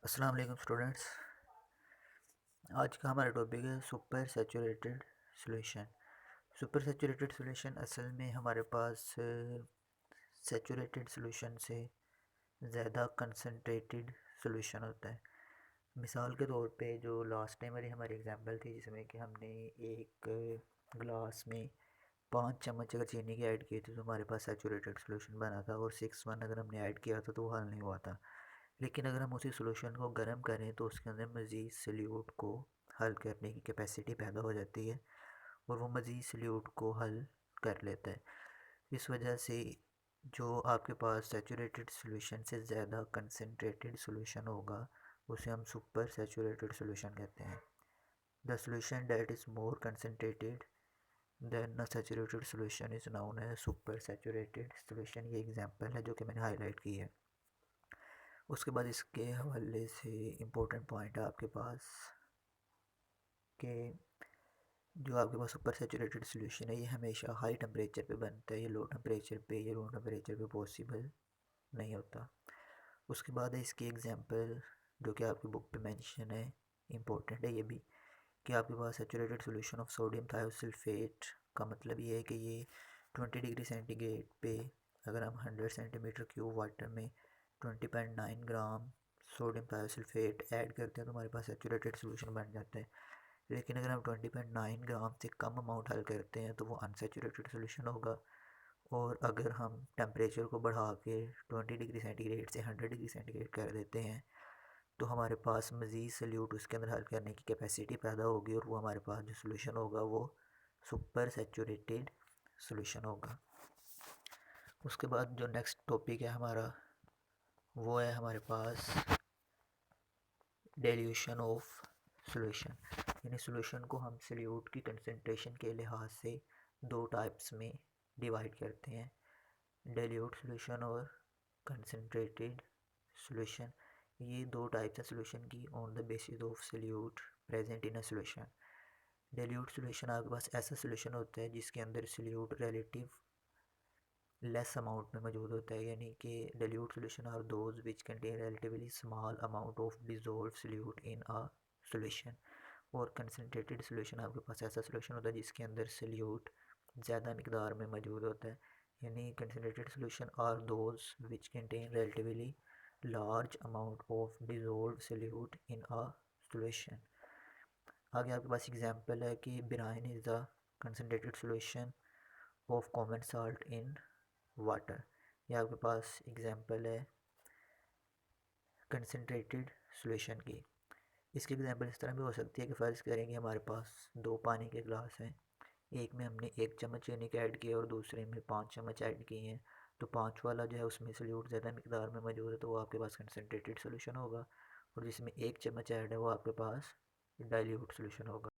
अस्सलाम वालेकुम स्टूडेंट्स। आज का हमारा टॉपिक है super saturated solution. Super saturated solution असल में हमारे पास सैचुरेटेड सॉल्यूशन से ज़्यादा कंसनट्रेटेड सॉल्यूशन होता है। मिसाल के तौर पे जो लास्ट टाइम वाली हमारी एग्जांपल थी जिसमें कि हमने एक ग्लास में 5 चम्मच अगर चीनी की ऐड की थी तो हमारे पास सैचुरेटेड सॉल्यूशन बना था, और 6:1 अगर हमने ऐड किया था तो वो हल नहीं हुआ था। लेकिन अगर हम उसी सॉल्यूशन को गर्म करें तो उसके अंदर मज़ीद सॉल्यूट को हल करने की कैपेसिटी पैदा हो जाती है और वो मज़ीद सॉल्यूट को हल कर लेता है। इस वजह से जो आपके पास सैचुरेटेड सॉल्यूशन से ज़्यादा कंसनट्रेटेड सॉल्यूशन होगा उसे हम सुपर सैचुरेटेड सॉल्यूशन कहते हैं। The solution that is more concentrated than a saturated solution is known as super saturated solution. ये एग्जांपल है जो कि मैंने हाईलाइट की है। उसके बाद इसके हवाले से इम्पोर्टेंट पॉइंट है आपके पास कि जो आपके पास सुपर सैचुरेटेड सॉल्यूशन है ये हमेशा हाई टेम्परेचर पे बनता है, ये लो टेम्परेचर पे या रूम टेम्परेचर पे पॉसिबल नहीं होता। उसके बाद है इसकी एग्जांपल जो कि आपकी बुक पे मेंशन है, इम्पोर्टेंट है ये भी, कि आपके पास saturated solution of sodium thiosulfate का मतलब ये है कि ये 20 डिग्री सेंटीग्रेड पे अगर हम 100 सेंटीमीटर क्यूब वाटर में 20.9 ग्राम सोडियम थायोसल्फेट ऐड करते हैं तो हमारे पास सैचुरेटेड सॉल्यूशन बन जाता है। लेकिन अगर हम 20.9 ग्राम से कम अमाउंट हल करते हैं तो वो अनसैचुरेटेड सॉल्यूशन होगा। और अगर हम टेम्परेचर को बढ़ा के 20 डिग्री सेंटीग्रेड से 100 डिग्री सेंटीग्रेड कर देते हैं तो हमारे पास मज़ीद सॉल्यूट उसके अंदर हल करने की कैपेसिटी पैदा होगी और वो हमारे पास जो सॉल्यूशन होगा वो सुपर सैचुरेटेड सॉल्यूशन होगा। उसके बाद जो नेक्स्ट टॉपिक है हमारा वो है हमारे पास डाइल्यूशन ऑफ सॉल्यूशन। यानी सॉल्यूशन को हम सॉल्यूट की कंसंट्रेशन के लिहाज से दो टाइप्स में डिवाइड करते हैं, डाइल्यूट सॉल्यूशन और कंसंट्रेटेड सॉल्यूशन। ये दो टाइप्स हैं सॉल्यूशन की on the basis of solute present in a solution. Dilute solution आपके पास ऐसा सॉल्यूशन होता है जिसके अंदर सॉल्यूट रिलेटिव लेस अमाउंट में मौजूद होता है, यानी कि dilute solution are those which contain relatively small amount of dissolved solute in a solution. और कंसनट्रेटेड सॉल्यूशन आपके पास ऐसा सॉल्यूशन होता है जिसके अंदर सॉल्यूट ज़्यादा मिकदार में मौजूद होता है, यानी concentrated solution are those which contain relatively large amount of dissolved solute in a solution. आगे आपके पास एग्जांपल है कि brine is the concentrated solution of common salt in water. ये आपके पास एग्जांपल है कंसनट्रेटेड सॉल्यूशन की। इसकी एग्जांपल इस तरह भी हो सकती है कि फ़र्ज़ करें कि हमारे पास दो पानी के गिलास हैं, एक में हमने 1 चम्मच चीनी का ऐड किया और दूसरे में 5 चम्मच ऐड किए हैं, तो 5 वाला जो है उसमें सॉल्यूट ज़्यादा मिकदार में मौजूद है तो वो आपके पास कंसनट्रेटेड सॉल्यूशन होगा, और जिसमें 1 चम्मच ऐड है वो आपके पास डाइल्यूट सॉल्यूशन होगा।